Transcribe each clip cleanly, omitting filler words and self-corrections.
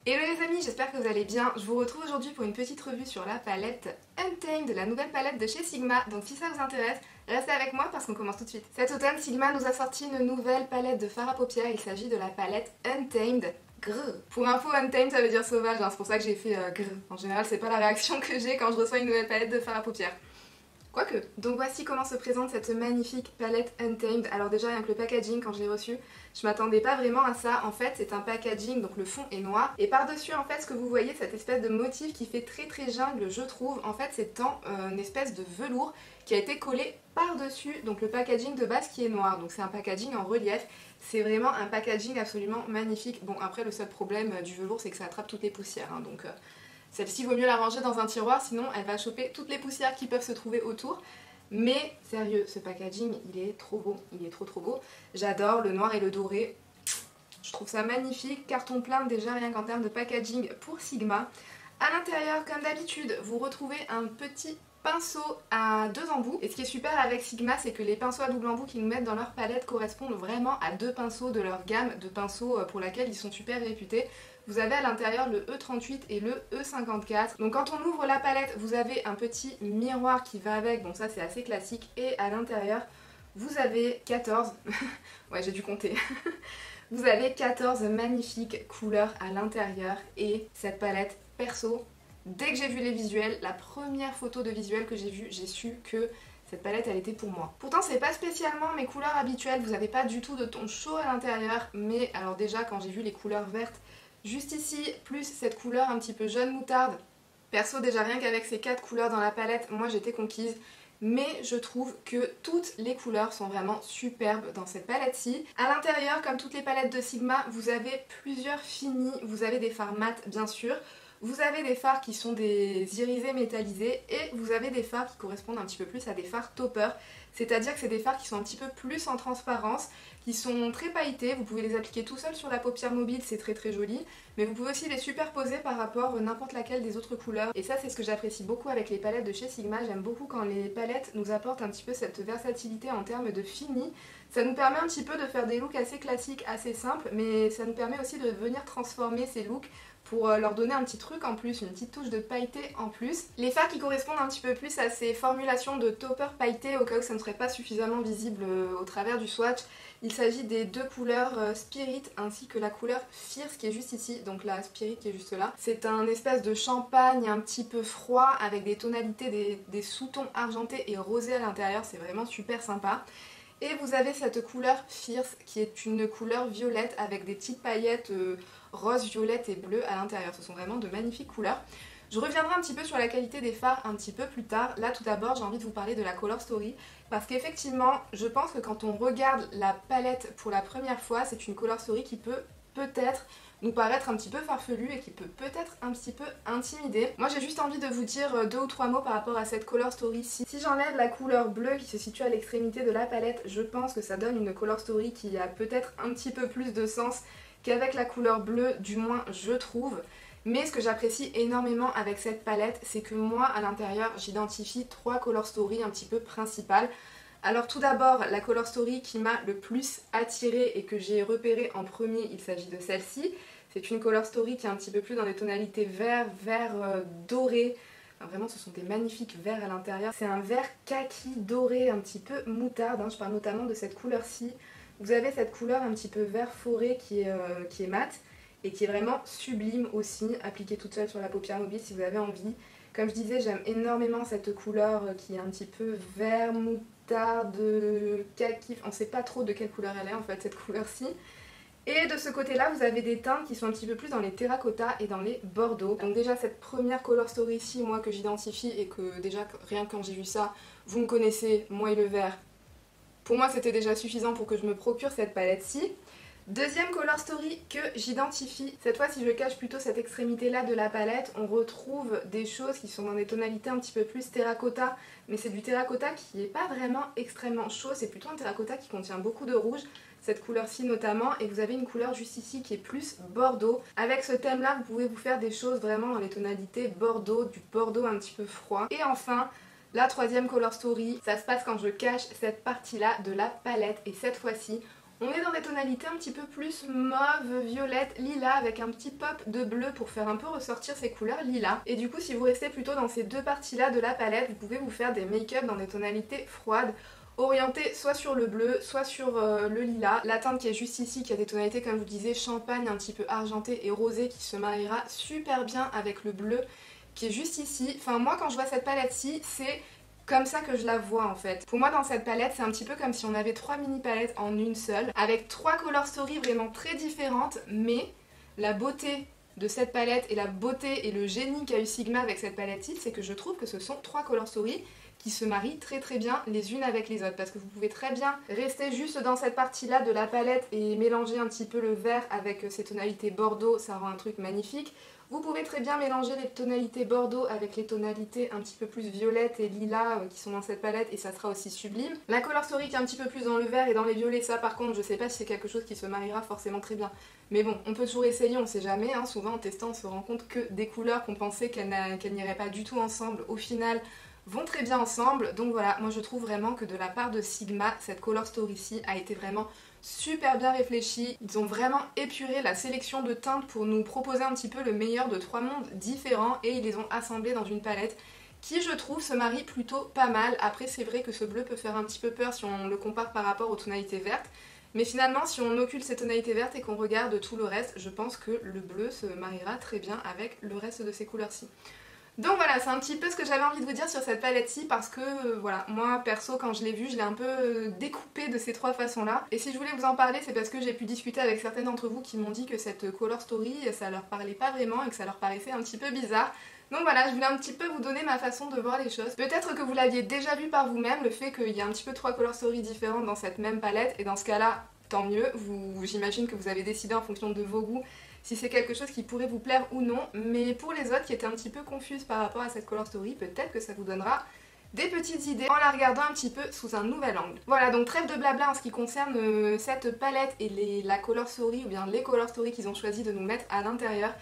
Hello les amis, j'espère que vous allez bien. Je vous retrouve aujourd'hui pour une petite revue sur la palette Untamed, la nouvelle palette de chez Sigma. Donc si ça vous intéresse, restez avec moi parce qu'on commence tout de suite. Cet automne, Sigma nous a sorti une nouvelle palette de fard à paupières. Il s'agit de la palette Untamed. Grrr. Pour info, Untamed ça veut dire sauvage, hein. C'est pour ça que j'ai fait grrr. En général, c'est pas la réaction que j'ai quand je reçois une nouvelle palette de fard à paupières. Quoique. Donc voici comment se présente cette magnifique palette Untamed. Alors déjà rien que le packaging, quand je l'ai reçu, je m'attendais pas vraiment à ça. En fait c'est un packaging, donc le fond est noir. Et par-dessus en fait ce que vous voyez, cette espèce de motif qui fait très jungle je trouve. En fait c'est une espèce de velours qui a été collé par-dessus donc le packaging de base qui est noir. Donc c'est un packaging en relief. C'est vraiment un packaging absolument magnifique. Bon après le seul problème du velours c'est que ça attrape toutes les poussières. Hein, donc celle-ci vaut mieux la ranger dans un tiroir, sinon elle va choper toutes les poussières qui peuvent se trouver autour. Mais sérieux, ce packaging, il est trop beau, il est trop beau. J'adore le noir et le doré. Je trouve ça magnifique, carton plein déjà rien qu'en termes de packaging pour Sigma. À l'intérieur, comme d'habitude, vous retrouvez un petit pinceau à deux embouts. Et ce qui est super avec Sigma, c'est que les pinceaux à double embout qu'ils nous mettent dans leur palette correspondent vraiment à deux pinceaux de leur gamme de pinceaux pour laquelle ils sont super réputés. Vous avez à l'intérieur le E38 et le E54. Donc quand on ouvre la palette, vous avez un petit miroir qui va avec, donc ça c'est assez classique. Et à l'intérieur, vous avez 14, ouais j'ai dû compter, vous avez 14 magnifiques couleurs à l'intérieur. Et cette palette, perso, dès que j'ai vu les visuels, la première photo de visuel que j'ai vue, j'ai su que cette palette elle était pour moi. Pourtant c'est pas spécialement mes couleurs habituelles, vous n'avez pas du tout de ton chaud à l'intérieur. Mais alors déjà quand j'ai vu les couleurs vertes, juste ici, plus cette couleur un petit peu jaune moutarde. Perso, déjà rien qu'avec ces 4 couleurs dans la palette, moi j'étais conquise. Mais je trouve que toutes les couleurs sont vraiment superbes dans cette palette-ci. À l'intérieur, comme toutes les palettes de Sigma, vous avez plusieurs finis. Vous avez des fards mat, bien sûr. Vous avez des fards qui sont des irisés métallisés. Et vous avez des fards qui correspondent un petit peu plus à des fards topper. C'est-à-dire que c'est des fards qui sont un petit peu plus en transparence, qui sont très pailletés. Vous pouvez les appliquer tout seul sur la paupière mobile, c'est très joli. Mais vous pouvez aussi les superposer par rapport à n'importe laquelle des autres couleurs. Et ça c'est ce que j'apprécie beaucoup avec les palettes de chez Sigma. J'aime beaucoup quand les palettes nous apportent un petit peu cette versatilité en termes de fini. Ça nous permet un petit peu de faire des looks assez classiques, assez simples, mais ça nous permet aussi de venir transformer ces looks pour leur donner un petit truc en plus, une petite touche de pailleté en plus. Les fards qui correspondent un petit peu plus à ces formulations de topper pailleté, au cas où ça ne serait pas suffisamment visible au travers du swatch, il s'agit des deux couleurs Spirit ainsi que la couleur Fierce qui est juste ici, donc la Spirit qui est juste là. C'est un espèce de champagne un petit peu froid avec des tonalités, des sous-tons argentés et rosés à l'intérieur, c'est vraiment super sympa. Et vous avez cette couleur Fierce qui est une couleur violette avec des petites paillettes rose, violette et bleu à l'intérieur. Ce sont vraiment de magnifiques couleurs. Je reviendrai un petit peu sur la qualité des fards un petit peu plus tard. Là tout d'abord j'ai envie de vous parler de la Color Story parce qu'effectivement je pense que quand on regarde la palette pour la première fois, c'est une Color Story qui peut peut-être nous paraître un petit peu farfelu et qui peut peut-être un petit peu intimider. Moi j'ai juste envie de vous dire 2 ou 3 mots par rapport à cette Color Story-ci. Si j'enlève la couleur bleue qui se situe à l'extrémité de la palette, je pense que ça donne une Color Story qui a peut-être un petit peu plus de sens qu'avec la couleur bleue, du moins je trouve. Mais ce que j'apprécie énormément avec cette palette, c'est que moi à l'intérieur j'identifie 3 Color Story un petit peu principales. Alors tout d'abord, la Color Story qui m'a le plus attirée et que j'ai repérée en premier, il s'agit de celle-ci. C'est une Color Story qui est un petit peu plus dans des tonalités vert doré. Enfin, vraiment ce sont des magnifiques verts à l'intérieur. C'est un vert kaki doré un petit peu moutarde, hein. Je parle notamment de cette couleur-ci. Vous avez cette couleur un petit peu vert forêt qui est mate et qui est vraiment sublime aussi, appliquée toute seule sur la paupière mobile si vous avez envie. Comme je disais, j'aime énormément cette couleur qui est un petit peu vert moutarde, kaki, on ne sait pas trop de quelle couleur elle est en fait cette couleur-ci. Et de ce côté-là, vous avez des teintes qui sont un petit peu plus dans les terracotta et dans les bordeaux. Donc déjà cette première Color Story ici, moi que j'identifie et que déjà rien que quand j'ai vu ça, vous me connaissez, moi et le vert. Pour moi c'était déjà suffisant pour que je me procure cette palette-ci. Deuxième Color Story que j'identifie, cette fois si je cache plutôt cette extrémité là de la palette, on retrouve des choses qui sont dans des tonalités un petit peu plus terracotta, mais c'est du terracotta qui n'est pas vraiment extrêmement chaud, c'est plutôt un terracotta qui contient beaucoup de rouge, cette couleur-ci notamment, et vous avez une couleur juste ici qui est plus bordeaux. Avec ce thème là vous pouvez vous faire des choses vraiment dans les tonalités bordeaux, du bordeaux un petit peu froid. Et enfin, la troisième Color Story, ça se passe quand je cache cette partie là de la palette, et cette fois-ci On est dans des tonalités un petit peu plus mauve, violette, lilas avec un petit pop de bleu pour faire un peu ressortir ces couleurs lilas. Et du coup si vous restez plutôt dans ces deux parties là de la palette, vous pouvez vous faire des make-up dans des tonalités froides, orientées soit sur le bleu, soit sur le lilas. La teinte qui est juste ici, qui a des tonalités comme je vous disais, champagne, un petit peu argenté et rosé, qui se mariera super bien avec le bleu qui est juste ici. Enfin moi quand je vois cette palette-ci, c'est comme ça que je la vois en fait. Pour moi dans cette palette c'est un petit peu comme si on avait 3 mini palettes en une seule, avec 3 color stories vraiment très différentes, mais la beauté de cette palette et la beauté et le génie qu'a eu Sigma avec cette palette-ci, c'est que je trouve que ce sont 3 color stories qui se marient très très bien les unes avec les autres, parce que vous pouvez très bien rester juste dans cette partie là de la palette et mélanger un petit peu le vert avec ces tonalités bordeaux, ça rend un truc magnifique. Vous pouvez très bien mélanger les tonalités bordeaux avec les tonalités un petit peu plus violettes et lilas qui sont dans cette palette et ça sera aussi sublime. La color story qui est un petit peu plus dans le vert et dans les violets, ça par contre je sais pas si c'est quelque chose qui se mariera forcément très bien. Mais bon, on peut toujours essayer, on sait jamais, hein. Souvent en testant on se rend compte que des couleurs qu'on pensait qu'elles n'iraient pas du tout ensemble, au final vont très bien ensemble. Donc voilà, moi je trouve vraiment que de la part de Sigma, cette color story-ci a été vraiment super bien réfléchi. Ils ont vraiment épuré la sélection de teintes pour nous proposer un petit peu le meilleur de 3 mondes différents et ils les ont assemblés dans une palette qui je trouve se marie plutôt pas mal. Après c'est vrai que ce bleu peut faire un petit peu peur si on le compare par rapport aux tonalités vertes, mais finalement si on occulte ces tonalités vertes et qu'on regarde tout le reste, je pense que le bleu se mariera très bien avec le reste de ces couleurs-ci. Donc voilà, c'est un petit peu ce que j'avais envie de vous dire sur cette palette-ci parce que voilà, moi perso quand je l'ai vue, je l'ai un peu découpée de ces 3 façons-là. Et si je voulais vous en parler, c'est parce que j'ai pu discuter avec certaines d'entre vous qui m'ont dit que cette color story, ça leur parlait pas vraiment et que ça leur paraissait un petit peu bizarre. Donc voilà, je voulais un petit peu vous donner ma façon de voir les choses. Peut-être que vous l'aviez déjà vu par vous-même, le fait qu'il y a un petit peu 3 color stories différentes dans cette même palette, et dans ce cas-là, tant mieux. J'imagine que vous avez décidé en fonction de vos goûts si c'est quelque chose qui pourrait vous plaire ou non, mais pour les autres qui étaient un petit peu confuses par rapport à cette color story, peut-être que ça vous donnera des petites idées en la regardant un petit peu sous un nouvel angle. Voilà, donc trêve de blabla en ce qui concerne cette palette et la color story ou bien les color stories qu'ils ont choisi de nous mettre à l'intérieur.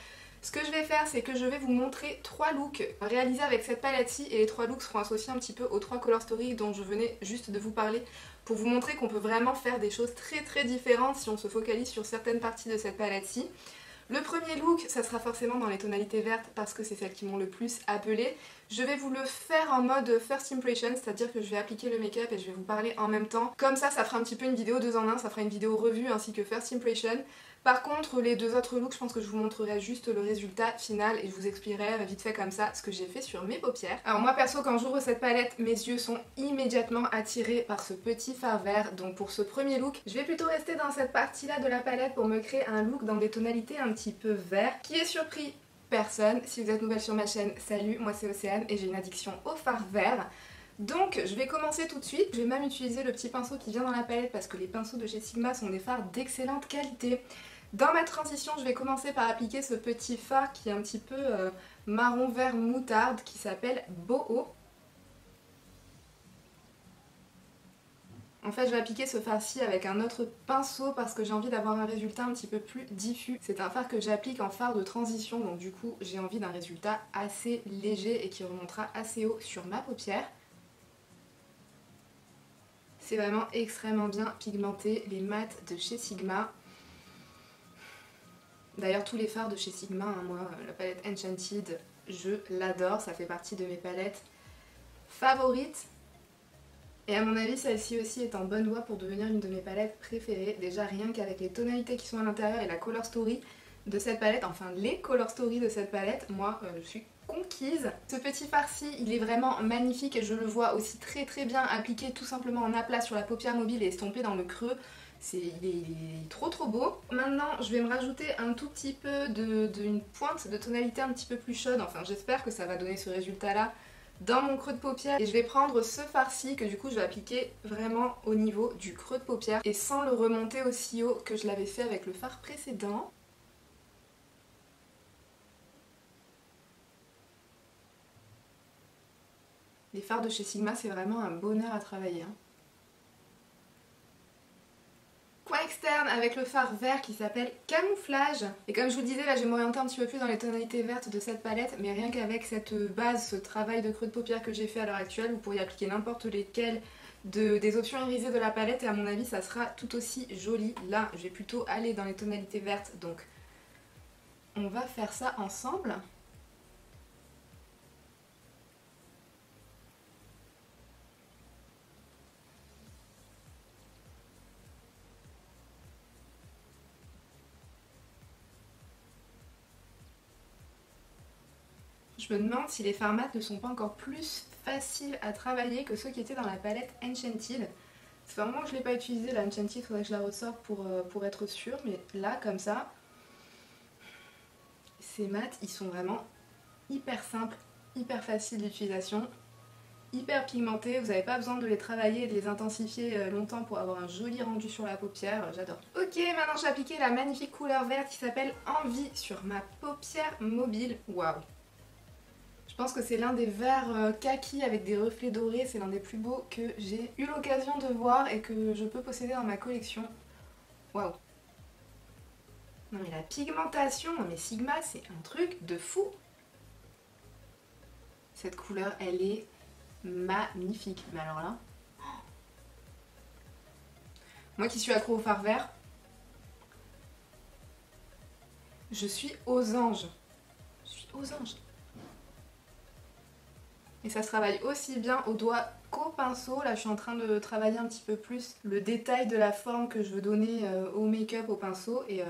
Ce que je vais faire, c'est que je vais vous montrer 3 looks réalisés avec cette palette-ci et les 3 looks seront associés un petit peu aux 3 color stories dont je venais juste de vous parler pour vous montrer qu'on peut vraiment faire des choses très très différentes si on se focalise sur certaines parties de cette palette-ci. Le premier look, ça sera forcément dans les tonalités vertes parce que c'est celles qui m'ont le plus appelé. Je vais vous le faire en mode first impression, c'est-à-dire que je vais appliquer le make-up et je vais vous parler en même temps. Comme ça fera un petit peu une vidéo 2 en 1, ça fera une vidéo revue ainsi que first impression. Par contre, les 2 autres looks, je pense que je vous montrerai juste le résultat final et je vous expliquerai vite fait comme ça ce que j'ai fait sur mes paupières. Alors moi perso, quand j'ouvre cette palette, mes yeux sont immédiatement attirés par ce petit fard vert. Donc pour ce premier look, je vais plutôt rester dans cette partie-là de la palette pour me créer un look dans des tonalités un petit peu vert. Qui est surpris? Personne. Si vous êtes nouvelle sur ma chaîne, salut, moi c'est Océane et j'ai une addiction au fard vert. Donc je vais commencer tout de suite. Je vais même utiliser le petit pinceau qui vient dans la palette parce que les pinceaux de chez Sigma sont des fards d'excellente qualité. Dans ma transition, je vais commencer par appliquer ce petit fard qui est un petit peu marron vert moutarde qui s'appelle Boho. En fait, je vais appliquer ce fard-ci avec un autre pinceau parce que j'ai envie d'avoir un résultat un petit peu plus diffus. C'est un fard que j'applique en fard de transition, donc du coup, j'ai envie d'un résultat assez léger et qui remontera assez haut sur ma paupière. C'est vraiment extrêmement bien pigmenté, les mats de chez Sigma. D'ailleurs tous les fards de chez Sigma, hein, moi la palette Enchanted, je l'adore, ça fait partie de mes palettes favorites. Et à mon avis celle-ci aussi est en bonne voie pour devenir une de mes palettes préférées. Déjà rien qu'avec les tonalités qui sont à l'intérieur et la color story de cette palette, enfin les color story de cette palette, moi je suis conquise. Ce petit fard-ci il est vraiment magnifique et je le vois aussi très très bien appliqué tout simplement en aplat sur la paupière mobile et estompé dans le creux. Il est trop trop beau. Maintenant je vais me rajouter un tout petit peu d'une pointe de tonalité un petit peu plus chaude, enfin j'espère que ça va donner ce résultat là dans mon creux de paupière. Et je vais prendre ce fard-ci que du coup je vais appliquer vraiment au niveau du creux de paupière et sans le remonter aussi haut que je l'avais fait avec le fard précédent. Les fards de chez Sigma c'est vraiment un bonheur à travailler, hein. Coin externe avec le fard vert qui s'appelle Camouflage. Et comme je vous le disais, là je vais m'orienter un petit peu plus dans les tonalités vertes de cette palette, mais rien qu'avec cette base, ce travail de creux de paupière que j'ai fait à l'heure actuelle, vous pourriez appliquer n'importe lesquels des options irisées de la palette et à mon avis ça sera tout aussi joli. Là je vais plutôt aller dans les tonalités vertes, donc on va faire ça ensemble. Je me demande si les fards mat ne sont pas encore plus faciles à travailler que ceux qui étaient dans la palette Enchanted. Ça fait un moment que je ne l'ai pas utilisée la Enchanted, il faudrait que je la ressorte pour être sûre, mais là comme ça, ces mats ils sont vraiment hyper simples, hyper faciles d'utilisation, hyper pigmentés, vous n'avez pas besoin de les travailler et de les intensifier longtemps pour avoir un joli rendu sur la paupière, j'adore. Ok, maintenant j'ai appliqué la magnifique couleur verte qui s'appelle Envie sur ma paupière mobile, waouh. Je pense que c'est l'un des verres kaki avec des reflets dorés, c'est l'un des plus beaux que j'ai eu l'occasion de voir et que je peux posséder dans ma collection. Waouh. Non mais la pigmentation, non mais Sigma c'est un truc de fou. Cette couleur elle est magnifique, mais alors là... Moi qui suis accro au fard vert, je suis aux anges. Je suis aux anges. Et ça se travaille aussi bien au doigt qu'au pinceau. Là je suis en train de travailler un petit peu plus le détail de la forme que je veux donner au make-up au pinceau et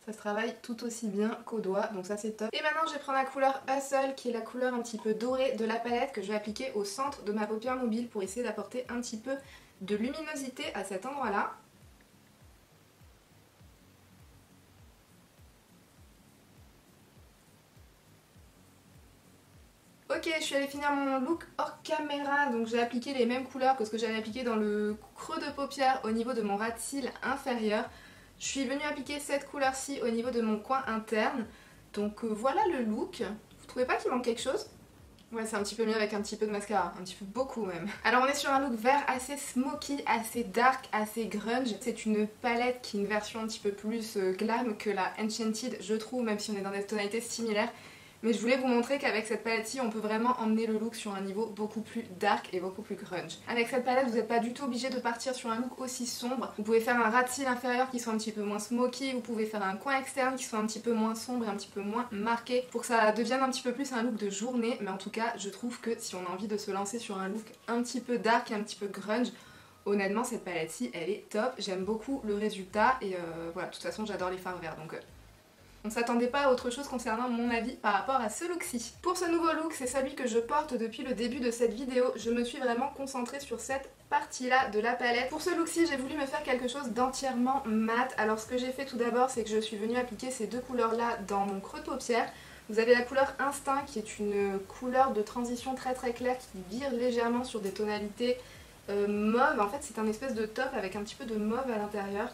ça se travaille tout aussi bien qu'au doigt, donc ça c'est top. Et maintenant je vais prendre la couleur Hustle qui est la couleur un petit peu dorée de la palette que je vais appliquer au centre de ma paupière mobile pour essayer d'apporter un petit peu de luminosité à cet endroit là. Ok, je suis allée finir mon look hors caméra, donc j'ai appliqué les mêmes couleurs que ce que j'avais appliqué dans le creux de paupière au niveau de mon ras de cils inférieur. Je suis venue appliquer cette couleur-ci au niveau de mon coin interne, donc voilà le look. Vous trouvez pas qu'il manque quelque chose? Ouais, c'est un petit peu mieux avec un petit peu de mascara, un petit peu beaucoup même. Alors on est sur un look vert assez smoky, assez dark, assez grunge. C'est une palette qui est une version un petit peu plus glam que la Enchanted, je trouve, même si on est dans des tonalités similaires. Mais je voulais vous montrer qu'avec cette palette-ci, on peut vraiment emmener le look sur un niveau beaucoup plus dark et beaucoup plus grunge. Avec cette palette, vous n'êtes pas du tout obligé de partir sur un look aussi sombre. Vous pouvez faire un ras de cils inférieur qui soit un petit peu moins smoky, vous pouvez faire un coin externe qui soit un petit peu moins sombre et un petit peu moins marqué pour que ça devienne un petit peu plus un look de journée. Mais en tout cas, je trouve que si on a envie de se lancer sur un look un petit peu dark et un petit peu grunge, honnêtement, cette palette-ci, elle est top. J'aime beaucoup le résultat et voilà, de toute façon, j'adore les fards verts. Donc on s'attendait pas à autre chose concernant mon avis par rapport à ce look-ci. Pour ce nouveau look, c'est celui que je porte depuis le début de cette vidéo. Je me suis vraiment concentrée sur cette partie-là de la palette. Pour ce look-ci, j'ai voulu me faire quelque chose d'entièrement mat. Alors ce que j'ai fait tout d'abord, c'est que je suis venue appliquer ces deux couleurs-là dans mon creux de paupière. Vous avez la couleur Instinct qui est une couleur de transition très très claire qui vire légèrement sur des tonalités mauve. En fait, c'est un espèce de top avec un petit peu de mauve à l'intérieur.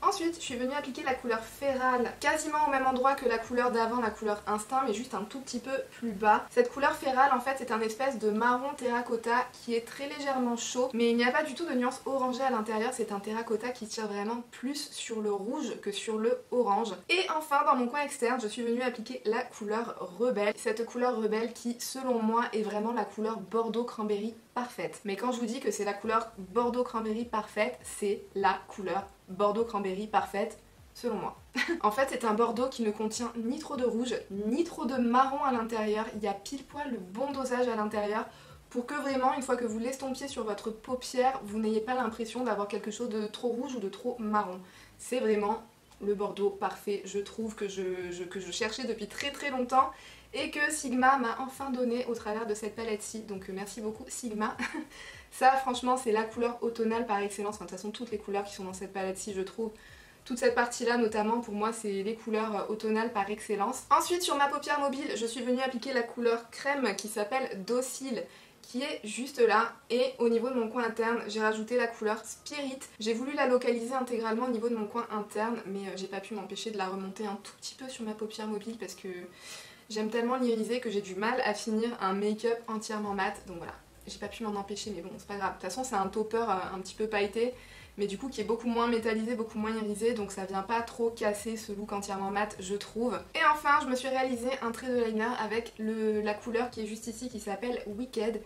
Ensuite, je suis venue appliquer la couleur Féral quasiment au même endroit que la couleur d'avant, la couleur Instinct, mais juste un tout petit peu plus bas. Cette couleur Féral, en fait, c'est un espèce de marron terracotta qui est très légèrement chaud, mais il n'y a pas du tout de nuance orangée à l'intérieur. C'est un terracotta qui tire vraiment plus sur le rouge que sur le orange. Et enfin, dans mon coin externe, je suis venue appliquer la couleur Rebelle. Cette couleur Rebelle qui, selon moi, est vraiment la couleur Bordeaux Cranberry parfaite. Mais quand je vous dis que c'est la couleur Bordeaux Cranberry parfaite, c'est la couleur Bordeaux Cranberry parfaite selon moi. En fait, c'est un bordeaux qui ne contient ni trop de rouge ni trop de marron à l'intérieur. Il y a pile poil le bon dosage à l'intérieur pour que vraiment, une fois que vous l'estompiez sur votre paupière, vous n'ayez pas l'impression d'avoir quelque chose de trop rouge ou de trop marron. C'est vraiment le bordeaux parfait, je trouve, que je cherchais depuis très très longtemps et que Sigma m'a enfin donné au travers de cette palette-ci. Donc merci beaucoup Sigma. Ça franchement c'est la couleur automnale par excellence, enfin de toute façon toutes les couleurs qui sont dans cette palette-ci je trouve. Toute cette partie-là notamment pour moi c'est les couleurs automnales par excellence. Ensuite sur ma paupière mobile je suis venue appliquer la couleur crème qui s'appelle Docile, qui est juste là, et au niveau de mon coin interne j'ai rajouté la couleur Spirit. J'ai voulu la localiser intégralement au niveau de mon coin interne mais j'ai pas pu m'empêcher de la remonter un tout petit peu sur ma paupière mobile parce que j'aime tellement l'iriser que j'ai du mal à finir un make-up entièrement mat, donc voilà. J'ai pas pu m'en empêcher mais bon c'est pas grave. De toute façon c'est un topper un petit peu pailleté mais du coup qui est beaucoup moins métallisé, beaucoup moins irisé, donc ça vient pas trop casser ce look entièrement mat je trouve. Et enfin je me suis réalisé un trait de liner avec la couleur qui est juste ici qui s'appelle Wicked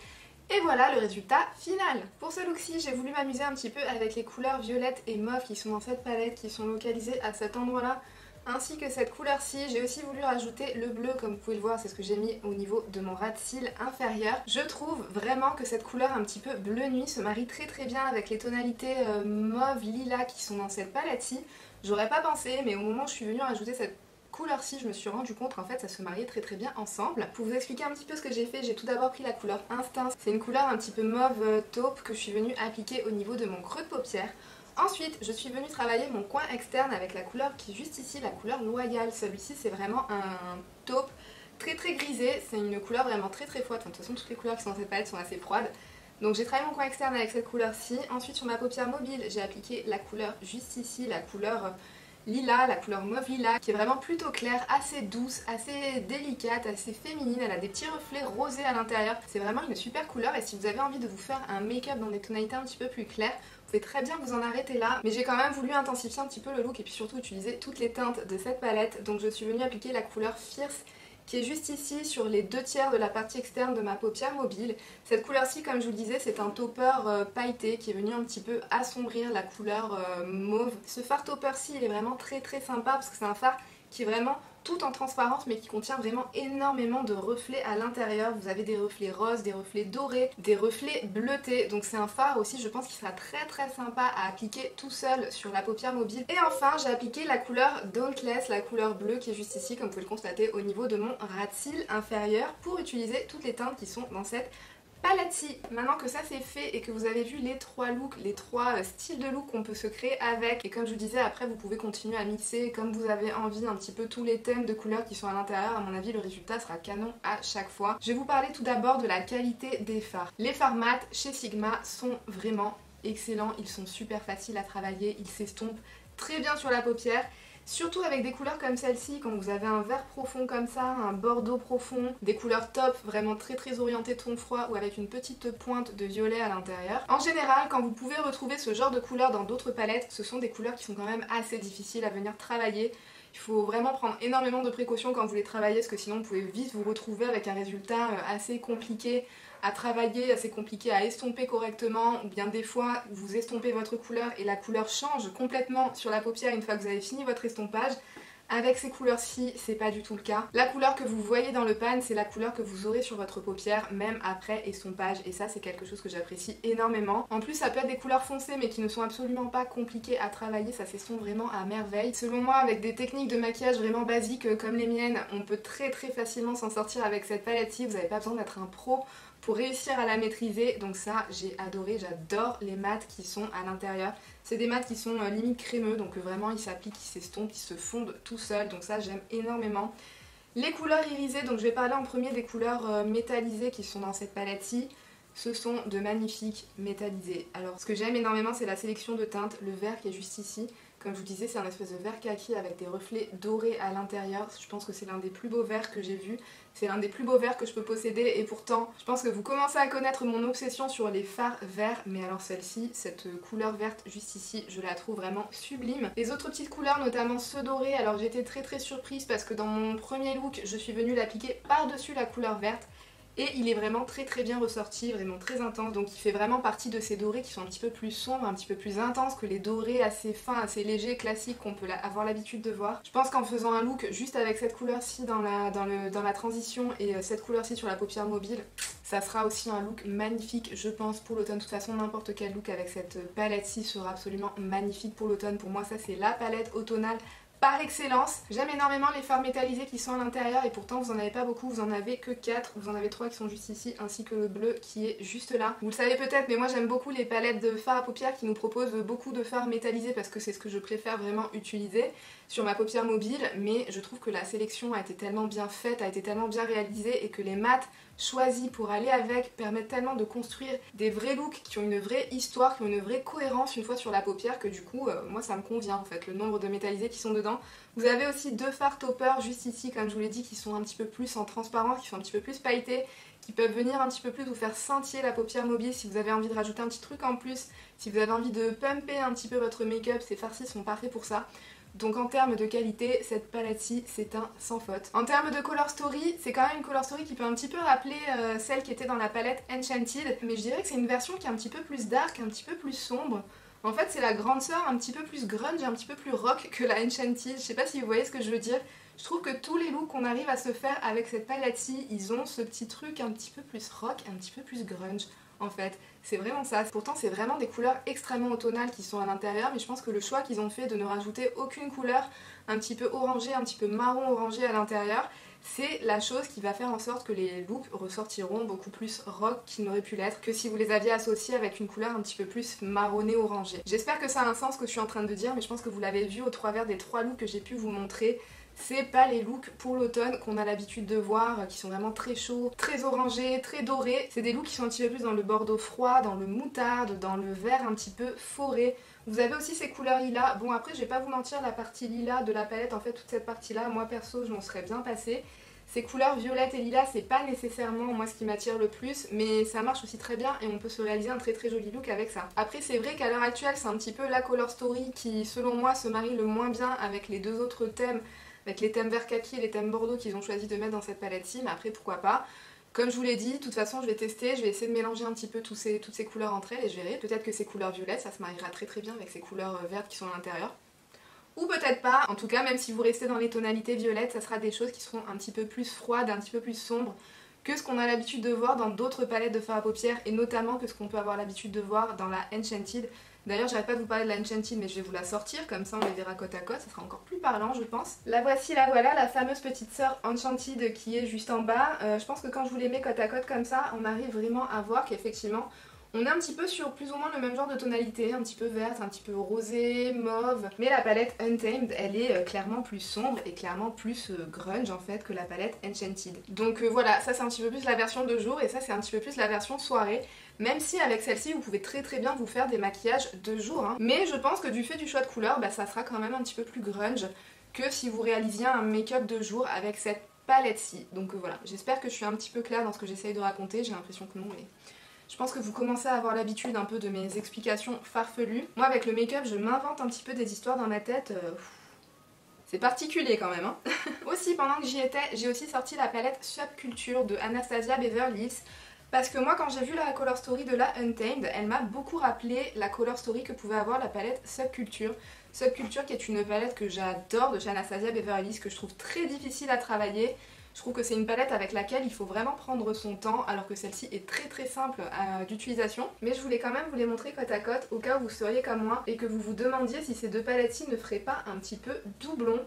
Et voilà le résultat final. Pour ce look-ci, j'ai voulu m'amuser un petit peu avec les couleurs violettes et mauves qui sont dans cette palette, qui sont localisées à cet endroit-là, ainsi que cette couleur-ci. J'ai aussi voulu rajouter le bleu, comme vous pouvez le voir, c'est ce que j'ai mis au niveau de mon ras de cils inférieur. Je trouve vraiment que cette couleur un petit peu bleu nuit se marie très bien avec les tonalités mauve, lilas qui sont dans cette palette-ci. J'aurais pas pensé, mais au moment où je suis venue rajouter cette couleur-ci, je me suis rendu compte qu'en fait ça se mariait très bien ensemble. Pour vous expliquer un petit peu ce que j'ai fait, j'ai tout d'abord pris la couleur Instinct. C'est une couleur un petit peu mauve taupe que je suis venue appliquer au niveau de mon creux de paupière. Ensuite, je suis venue travailler mon coin externe avec la couleur qui est juste ici, la couleur Loyal. Celui-ci, c'est vraiment un taupe très grisé. C'est une couleur vraiment très froide. Enfin, de toute façon, toutes les couleurs qui sont dans cette palette sont assez froides. Donc j'ai travaillé mon coin externe avec cette couleur-ci. Ensuite, sur ma paupière mobile, j'ai appliqué la couleur juste ici, la couleur lilas, la couleur mauve lilas, qui est vraiment plutôt claire, assez douce, assez délicate, assez féminine. Elle a des petits reflets rosés à l'intérieur. C'est vraiment une super couleur et si vous avez envie de vous faire un make-up dans des tonalités un petit peu plus claires, vous pouvez très bien vous en arrêter là. Mais j'ai quand même voulu intensifier un petit peu le look et puis surtout utiliser toutes les teintes de cette palette. Donc je suis venue appliquer la couleur Fierce, qui est juste ici sur les 2/3 de la partie externe de ma paupière mobile. Cette couleur-ci, comme je vous le disais, c'est un topper pailleté qui est venu un petit peu assombrir la couleur mauve. Ce fard topper-ci, il est vraiment très sympa parce que c'est un fard qui est vraiment tout en transparence mais qui contient vraiment énormément de reflets à l'intérieur. Vous avez des reflets roses, des reflets dorés, des reflets bleutés. Donc c'est un fard aussi, je pense, qui sera très sympa à appliquer tout seul sur la paupière mobile. Et enfin, j'ai appliqué la couleur Dauntless, la couleur bleue qui est juste ici, comme vous pouvez le constater, au niveau de mon ras de cils inférieur pour utiliser toutes les teintes qui sont dans cette palette-ci. Maintenant que ça c'est fait et que vous avez vu les trois looks, les trois styles de look qu'on peut se créer avec, et comme je vous disais, après vous pouvez continuer à mixer comme vous avez envie un petit peu tous les thèmes de couleurs qui sont à l'intérieur. À mon avis, le résultat sera canon à chaque fois. Je vais vous parler tout d'abord de la qualité des fards. Les fards mat chez Sigma sont vraiment excellents, ils sont super faciles à travailler, ils s'estompent très bien sur la paupière. Surtout avec des couleurs comme celle-ci, quand vous avez un vert profond comme ça, un bordeaux profond, des couleurs top, vraiment très orientées ton froid ou avec une petite pointe de violet à l'intérieur. En général, quand vous pouvez retrouver ce genre de couleurs dans d'autres palettes, ce sont des couleurs qui sont quand même assez difficiles à venir travailler. Il faut vraiment prendre énormément de précautions quand vous les travaillez parce que sinon vous pouvez vite vous retrouver avec un résultat assez compliqué à travailler, assez compliqué à estomper correctement, ou bien des fois vous estompez votre couleur et la couleur change complètement sur la paupière une fois que vous avez fini votre estompage. Avec ces couleurs-ci, c'est pas du tout le cas. La couleur que vous voyez dans le pan, c'est la couleur que vous aurez sur votre paupière, même après estompage, et ça c'est quelque chose que j'apprécie énormément. En plus, ça peut être des couleurs foncées mais qui ne sont absolument pas compliquées à travailler, ça s'estompe vraiment à merveille. Selon moi, avec des techniques de maquillage vraiment basiques comme les miennes, on peut très facilement s'en sortir avec cette palette-ci. Vous n'avez pas besoin d'être un pro pour réussir à la maîtriser, donc ça j'ai adoré, j'adore les mats qui sont à l'intérieur. C'est des mats qui sont limite crémeux, donc vraiment ils s'appliquent, ils s'estompent, ils se fondent tout seuls, donc ça j'aime énormément. Les couleurs irisées, donc je vais parler en premier des couleurs métallisées qui sont dans cette palette-ci. Ce sont de magnifiques métallisés. Alors ce que j'aime énormément c'est la sélection de teintes, le vert qui est juste ici. Comme je vous disais, c'est un espèce de vert kaki avec des reflets dorés à l'intérieur. Je pense que c'est l'un des plus beaux verts que j'ai vu. C'est l'un des plus beaux verts que je peux posséder et pourtant, je pense que vous commencez à connaître mon obsession sur les fards verts. Mais alors celle-ci, cette couleur verte juste ici, je la trouve vraiment sublime. Les autres petites couleurs, notamment ce doré, alors j'étais très surprise parce que dans mon premier look, je suis venue l'appliquer par-dessus la couleur verte. Et il est vraiment très bien ressorti, vraiment très intense. Donc il fait vraiment partie de ces dorés qui sont un petit peu plus sombres, un petit peu plus intenses que les dorés assez fins, assez légers, classiques qu'on peut avoir l'habitude de voir. Je pense qu'en faisant un look juste avec cette couleur-ci dans la transition et cette couleur-ci sur la paupière mobile, ça sera aussi un look magnifique, je pense, pour l'automne. De toute façon, n'importe quel look avec cette palette-ci sera absolument magnifique pour l'automne. Pour moi, ça c'est la palette automnale par excellence. J'aime énormément les fards métallisés qui sont à l'intérieur et pourtant vous en avez pas beaucoup, vous en avez que 4, vous en avez 3 qui sont juste ici ainsi que le bleu qui est juste là. Vous le savez peut-être mais moi j'aime beaucoup les palettes de fards à paupières qui nous proposent beaucoup de fards métallisés parce que c'est ce que je préfère vraiment utiliser sur ma paupière mobile, mais je trouve que la sélection a été tellement bien faite, a été tellement bien réalisée et que les mats choisis pour aller avec permettent tellement de construire des vrais looks qui ont une vraie histoire, qui ont une vraie cohérence une fois sur la paupière que du coup moi ça me convient en fait, le nombre de métallisés qui sont dedans. Vous avez aussi deux fards toppers juste ici comme je vous l'ai dit qui sont un petit peu plus en transparence, qui sont un petit peu plus pailletés, qui peuvent venir un petit peu plus vous faire scintiller la paupière mobile si vous avez envie de rajouter un petit truc en plus, si vous avez envie de pumper un petit peu votre make-up, ces fards-ci sont parfaits pour ça. Donc en termes de qualité, cette palette-ci, c'est un sans faute. En termes de color story, c'est quand même une color story qui peut un petit peu rappeler celle qui était dans la palette Enchanted, mais je dirais que c'est une version qui est un petit peu plus dark, un petit peu plus sombre. En fait, c'est la grande sœur un petit peu plus grunge, un petit peu plus rock que la Enchanted. Je sais pas si vous voyez ce que je veux dire. Je trouve que tous les looks qu'on arrive à se faire avec cette palette-ci, ils ont ce petit truc un petit peu plus rock, un petit peu plus grunge. En fait, c'est vraiment ça. Pourtant, c'est vraiment des couleurs extrêmement automnales qui sont à l'intérieur, mais je pense que le choix qu'ils ont fait de ne rajouter aucune couleur un petit peu orangée, un petit peu marron orangé à l'intérieur, c'est la chose qui va faire en sorte que les looks ressortiront beaucoup plus rock qu'ils n'auraient pu l'être que si vous les aviez associés avec une couleur un petit peu plus marronnée orangée. J'espère que ça a un sens ce que je suis en train de dire, mais je pense que vous l'avez vu au travers des 3 looks que j'ai pu vous montrer. C'est pas les looks pour l'automne qu'on a l'habitude de voir, qui sont vraiment très chauds, très orangés, très dorés. C'est des looks qui sont un petit peu plus dans le bordeaux froid, dans le moutarde, dans le vert un petit peu forêt. Vous avez aussi ces couleurs lilas. Bon après je vais pas vous mentir, la partie lilas de la palette, en fait toute cette partie là, moi perso je m'en serais bien passée. Ces couleurs violettes et lilas, c'est pas nécessairement moi ce qui m'attire le plus, mais ça marche aussi très bien et on peut se réaliser un très très joli look avec ça. Après c'est vrai qu'à l'heure actuelle c'est un petit peu la color story qui selon moi se marie le moins bien avec les 2 autres thèmes, avec les thèmes vert kaki et les thèmes bordeaux qu'ils ont choisi de mettre dans cette palette-ci, mais après pourquoi pas. Comme je vous l'ai dit, de toute façon je vais tester, je vais essayer de mélanger un petit peu toutes ces couleurs entre elles et je verrai. Peut-être que ces couleurs violettes, ça se mariera très très bien avec ces couleurs vertes qui sont à l'intérieur. Ou peut-être pas, en tout cas même si vous restez dans les tonalités violettes, ça sera des choses qui seront un petit peu plus froides, un petit peu plus sombres que ce qu'on a l'habitude de voir dans d'autres palettes de fard à paupières et notamment que ce qu'on peut avoir l'habitude de voir dans la Enchanted. D'ailleurs j'arrête pas de vous parler de la Enchanted mais je vais vous la sortir, comme ça on les verra côte à côte, ça sera encore plus parlant je pense. La voici, la voilà, la fameuse petite sœur Enchanted qui est juste en bas. Je pense que quand je vous les mets côte à côte comme ça, on arrive vraiment à voir qu'effectivement on est un petit peu sur plus ou moins le même genre de tonalité, un petit peu verte, un petit peu rosé, mauve. Mais la palette Untamed, elle est clairement plus sombre et clairement plus grunge en fait que la palette Enchanted. Donc voilà, ça c'est un petit peu plus la version de jour et ça c'est un petit peu plus la version soirée. Même si avec celle-ci vous pouvez très très bien vous faire des maquillages de jour. Hein. Mais je pense que du fait du choix de couleur, ça sera quand même un petit peu plus grunge que si vous réalisiez un make-up de jour avec cette palette-ci. Donc voilà, j'espère que je suis un petit peu claire dans ce que j'essaye de raconter, j'ai l'impression que non mais... Je pense que vous commencez à avoir l'habitude un peu de mes explications farfelues. Moi avec le make-up je m'invente un petit peu des histoires dans ma tête. C'est particulier quand même. Hein. Aussi pendant que j'y étais, j'ai aussi sorti la palette Subculture de Anastasia Beverly Hills. Parce que moi quand j'ai vu la color story de la Untamed, elle m'a beaucoup rappelé la color story que pouvait avoir la palette Subculture. Subculture qui est une palette que j'adore de chez Anastasia Beverly Hills, que je trouve très difficile à travailler. Je trouve que c'est une palette avec laquelle il faut vraiment prendre son temps, alors que celle-ci est très très simple d'utilisation. Mais je voulais quand même vous les montrer côte à côte, au cas où vous seriez comme moi, et que vous vous demandiez si ces 2 palettes-ci ne feraient pas un petit peu doublon.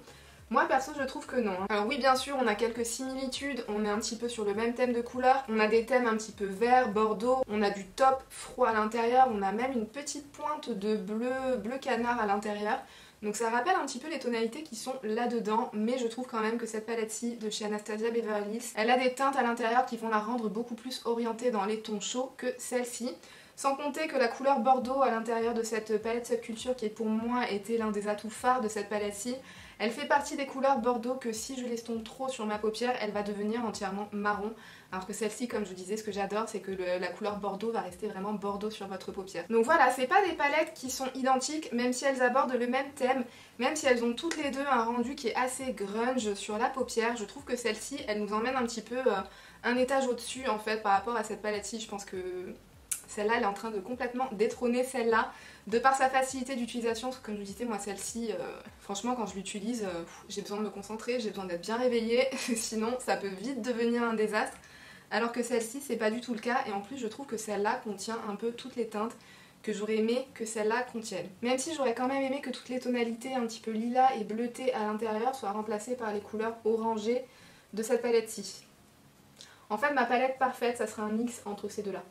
Moi perso je trouve que non. Alors oui bien sûr on a quelques similitudes, on est un petit peu sur le même thème de couleur, on a des thèmes un petit peu vert, bordeaux, on a du top froid à l'intérieur, on a même une petite pointe de bleu canard à l'intérieur. Donc ça rappelle un petit peu les tonalités qui sont là-dedans, mais je trouve quand même que cette palette-ci de chez Anastasia Beverly Hills, elle a des teintes à l'intérieur qui vont la rendre beaucoup plus orientée dans les tons chauds que celle-ci. Sans compter que la couleur bordeaux à l'intérieur de cette palette Subculture, qui pour moi était l'un des atouts phares de cette palette-ci, elle fait partie des couleurs bordeaux que si je l'estompe trop sur ma paupière, elle va devenir entièrement marron. Alors que celle-ci, comme je vous disais, ce que j'adore, c'est que la couleur bordeaux va rester vraiment bordeaux sur votre paupière. Donc voilà, c'est pas des palettes qui sont identiques, même si elles abordent le même thème, même si elles ont toutes les deux un rendu qui est assez grunge sur la paupière. Je trouve que celle-ci, elle nous emmène un petit peu un étage au-dessus en fait par rapport à cette palette-ci. Je pense que celle-là, elle est en train de complètement détrôner celle-là, de par sa facilité d'utilisation, parce que comme je vous disais, moi celle-ci, franchement quand je l'utilise, j'ai besoin de me concentrer, j'ai besoin d'être bien réveillée, sinon ça peut vite devenir un désastre. Alors que celle-ci, c'est pas du tout le cas, et en plus je trouve que celle-là contient un peu toutes les teintes que j'aurais aimé que celle-là contienne. Même si j'aurais quand même aimé que toutes les tonalités un petit peu lilas et bleutées à l'intérieur soient remplacées par les couleurs orangées de cette palette-ci. En fait, ma palette parfaite, ça serait un mix entre ces deux-là.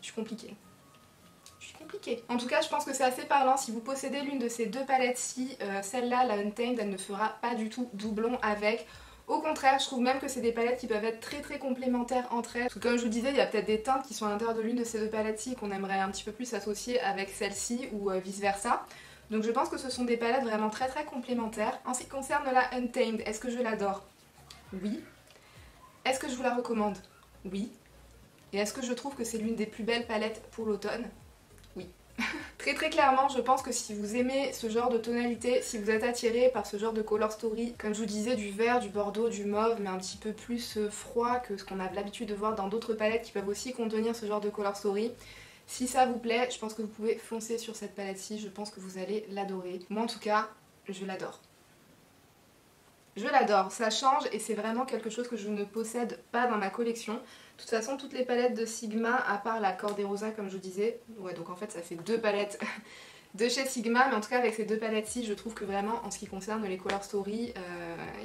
Je suis compliquée. En tout cas, je pense que c'est assez parlant. Si vous possédez l'une de ces 2 palettes-ci, celle-là, la Untamed, elle ne fera pas du tout doublon avec. Au contraire, je trouve même que c'est des palettes qui peuvent être très très complémentaires entre elles. Parce que comme je vous disais, il y a peut-être des teintes qui sont à l'intérieur de l'une de ces 2 palettes-ci qu'on aimerait un petit peu plus associer avec celle-ci ou vice versa. Donc je pense que ce sont des palettes vraiment très très complémentaires. En ce qui concerne la Untamed, est-ce que je l'adore? Oui. Est-ce que je vous la recommande? Oui. Et est-ce que je trouve que c'est l'une des plus belles palettes pour l'automne? Oui. Très clairement, je pense que si vous aimez ce genre de tonalité, si vous êtes attiré par ce genre de color story, comme je vous disais, du vert, du bordeaux, du mauve, mais un petit peu plus froid que ce qu'on a l'habitude de voir dans d'autres palettes qui peuvent aussi contenir ce genre de color story, si ça vous plaît, je pense que vous pouvez foncer sur cette palette-ci, je pense que vous allez l'adorer. Moi en tout cas, je l'adore. Je l'adore, ça change et c'est vraiment quelque chose que je ne possède pas dans ma collection. De toute façon, toutes les palettes de Sigma, à part la Corderosa comme je vous disais, ouais donc en fait ça fait 2 palettes de chez Sigma, mais en tout cas avec ces 2 palettes-ci, je trouve que vraiment en ce qui concerne les Color Story,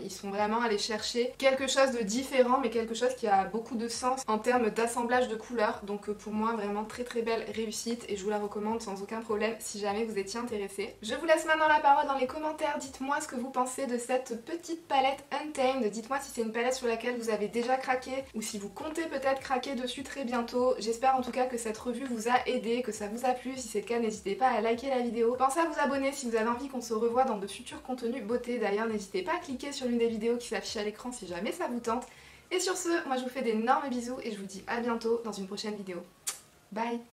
ils sont vraiment allés chercher quelque chose de différent, mais quelque chose qui a beaucoup de sens en termes d'assemblage de couleurs. Donc pour moi, vraiment très belle réussite et je vous la recommande sans aucun problème si jamais vous étiez intéressé. Je vous laisse maintenant la parole dans les commentaires, dites-moi ce que vous pensez de cette petite palette Untamed. Dites-moi si c'est une palette sur laquelle vous avez déjà craqué ou si vous comptez peut-être craquer dessus très bientôt. J'espère en tout cas que cette revue vous a aidé, que ça vous a plu. Si c'est le cas, n'hésitez pas à liker la vidéo. Pensez à vous abonner si vous avez envie qu'on se revoie dans de futurs contenus beauté. D'ailleurs, n'hésitez pas à cliquer sur l'une des vidéos qui s'affiche à l'écran si jamais ça vous tente. Et sur ce, moi je vous fais d'énormes bisous et je vous dis à bientôt dans une prochaine vidéo. Bye!